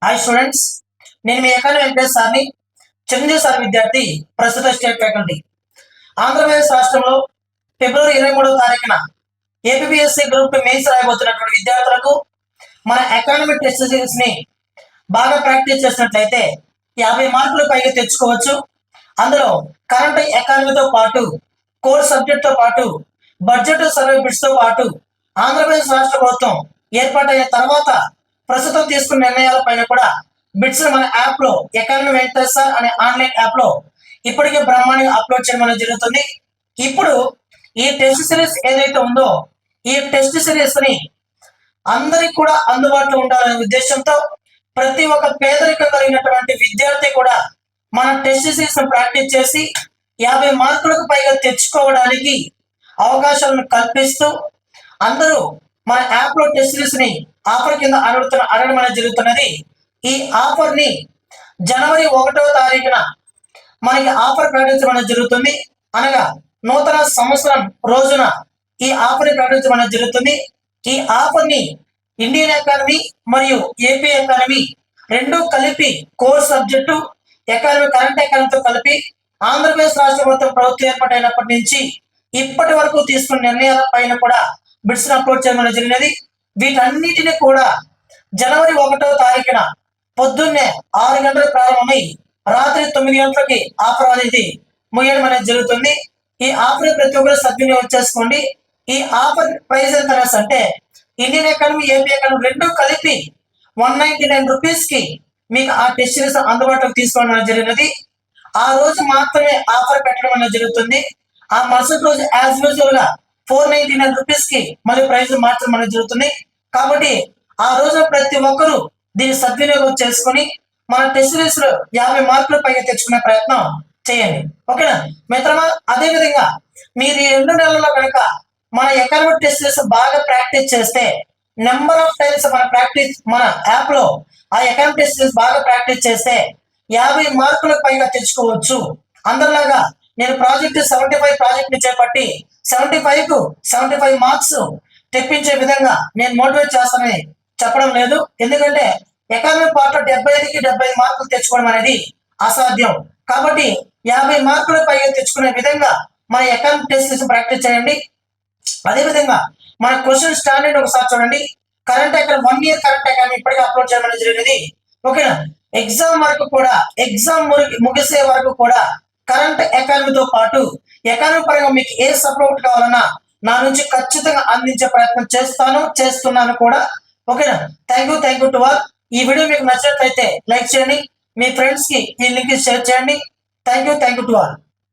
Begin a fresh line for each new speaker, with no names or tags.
Hi students, నేను మీ economy Venkatesh సార్ని, Chiranjeevi sir విద్యార్థి, ప్రస్తుత స్టేట్ ఫ్యాకల్టీ. ఆంధ్రప్రదేశ్ రాష్ట్రంలో ఫిబ్రవరి 23వ తారీఖున ఏపీఎస్సీ గ్రూప్ మెయిన్స్ రాయబోతున్నటువంటి విద్యార్థులకు మన ఎకానమీ టెస్ట్ సిరీస్ ని బాగా ప్రాక్టీస్ చేసినట్లయితే 50 మార్కులు పైగా తెచ్చుకోవచ్చు. అందులో కరెంట్ ఎకానమీతో పాటు కోర్ సబ్జెక్ట్ తో పాటు బడ్జెట్ సర్వే బిట్స్ తో పాటు ఆంధ్రప్రదేశ్ రాష్ట్ర ప్రభుత్వం ఏర్పాటైన తర్వాత ప్రస్తుతం తీసుకున్న నిర్ణయాల పైన కూడా బిట్స్ మన యాప్ లో ఎకానమీ వెంకటేష్ సార్ అనే ఆన్లైన్ యాప్ లో ఇప్పటికే బ్రహ్మాండంగా అప్లోడ్ చేయడం అనేది జరుగుతుంది. ఇప్పుడు ఈ టెస్ట్ సిరీస్ ఏదైతే ఉందో ఈ టెస్ట్ సిరీస్ ని అందరికి కూడా అందుబాటులో ఉండాలనే ఉద్దేశంతో ప్రతి ఒక్క పేదరికం కలిగినటువంటి విద్యార్థి కూడా మన టెస్ట్ సిరీస్ ప్రాక్టీస్ చేసి 50 మార్కులకు పైగా తెచ్చుకోవడానికి అవకాశాలను కల్పిస్తూ అందరూ మన యాప్ లో టెస్ట్ సిరీస్ ని ఆఫర్ కింద అడగడం అనేది జరుగుతున్నది. ఈ ఆఫర్ ని జనవరి 1వ తారీఖున మనకి ఆఫర్ ప్రకటించడం జరుగుతుంది. అనగా నూతన సంవత్సరం రోజున ఈ ఆఫర్ ప్రకటించడం జరుగుతుంది. ఈ ఆఫర్ ని ఇండియన్ ఎకానమీ మరియు ఏపీ ఎకానమీ రెండు కలిపి కోర్ సబ్జెక్టు ఎకానమీ కరెంట్ ఎకానమీతో కలిపి ఆంధ్రప్రదేశ్ రాష్ట్ర ప్రభుత్వం ఏర్పాటైనప్పటి నుంచి ఇప్పటి వరకు తీసుకున్న నిర్ణయాల పైన కూడా బిట్స్ అప్లోడ్ చేయడం జరిగినది. వీటన్నిటిని కూడా జనవరి 1వ తారీఖున పొద్దున్నే 6 గంటలకు ప్రారంభమై రాత్రి 9 గంటలకి ఆఫర్ అనేది ముగియడం అనేది జరుగుతుంది. ఈ ఆఫర్ ప్రతి ఒక్కరు సద్వినియోగం చేసుకోండి. ఈ ఆఫర్ ప్రైస్ ఎంత అంటే ఇండియన్ ఎకానమీ ఏపీ ఎకానమీ రెండు కలిపి 199 రూపీస్ కి మీకు ఆ టెస్ట్ సిరీస్ అందుబాటులోకి తీసుకోవడం జరిగినది. ఆ రోజు మాత్రమే ఆఫర్ పెట్టడం అనేది జరుగుతుంది. ఆ మరుసటి రోజు యాజ్ యూజువల్ గా 499 రూపీస్ కి మళ్ళీ ప్రైస్ మార్చడం అనేది జరుగుతుంది. కాబట్టి ఆ రోజు ప్రతి ఒక్కరూ దీన్ని సద్వినియోగం చేసుకుని మన టెస్ట్ సిరీస్ లో 50 మార్కులు పైగా తెచ్చుకునే ప్రయత్నం చేయండి. ఓకేనా మిత్రమా? అదే విధంగా మీరు ఈ 2 నెలల్లో కనుక మన ఎకానమిక్ టెస్ట్ సిరీస్ బాగా ప్రాక్టీస్ చేస్తే నెంబర్ ఆఫ్ టైమ్స్ మన యాప్ లో ఆ ఎకానమిక్ టెస్ట్ సిరీస్ బాగా ప్రాక్టీస్ చేస్తే 50 మార్కులకు పైగా తెచ్చుకోవచ్చు. అందరిలాగా నేను ప్రాజెక్ట్ 75 ప్రాజెక్ట్ ని చేపట్టి 75 మార్క్స్ తెప్పించే విధంగా నేను మోటివేట్ చేస్తానని చెప్పడం లేదు. ఎందుకంటే ఎకానమీ పార్ట్ 75కి 75 మార్కులు తెచ్చుకోవడం అనేది అసాధ్యం. కాబట్టి 50 మార్కులు పైగా తెచ్చుకునే విధంగా మన ఎకానమిక్ టెస్ట్ ప్రాక్టీస్ చేయండి. అదేవిధంగా మన క్వశ్చన్ స్టాండర్డ్ ఒకసారి చూడండి. Current economy 1 year current economy ఇప్పటికే అప్లోడ్ చేయడం జరిగినది. ఓకేనా? ఎగ్జామ్ వరకు కూడా ఎగ్జామ్ ముగిసే వరకు కూడా కరెంట్ ఎకానమీతో పాటు ఎకానమీ పరంగా మీకు ఏ సపోర్ట్ కావాలన్నా నా నుంచి ఖచ్చితంగా అందించే ప్రయత్నం చేస్తున్నాను కూడా. ఓకేనా? Thank you to all. ఈ వీడియో మీకు నచ్చినట్లయితే లైక్ చేయండి, మీ ఫ్రెండ్స్ కి ఈ లింక్ షేర్ చేయండి. Thank you to all.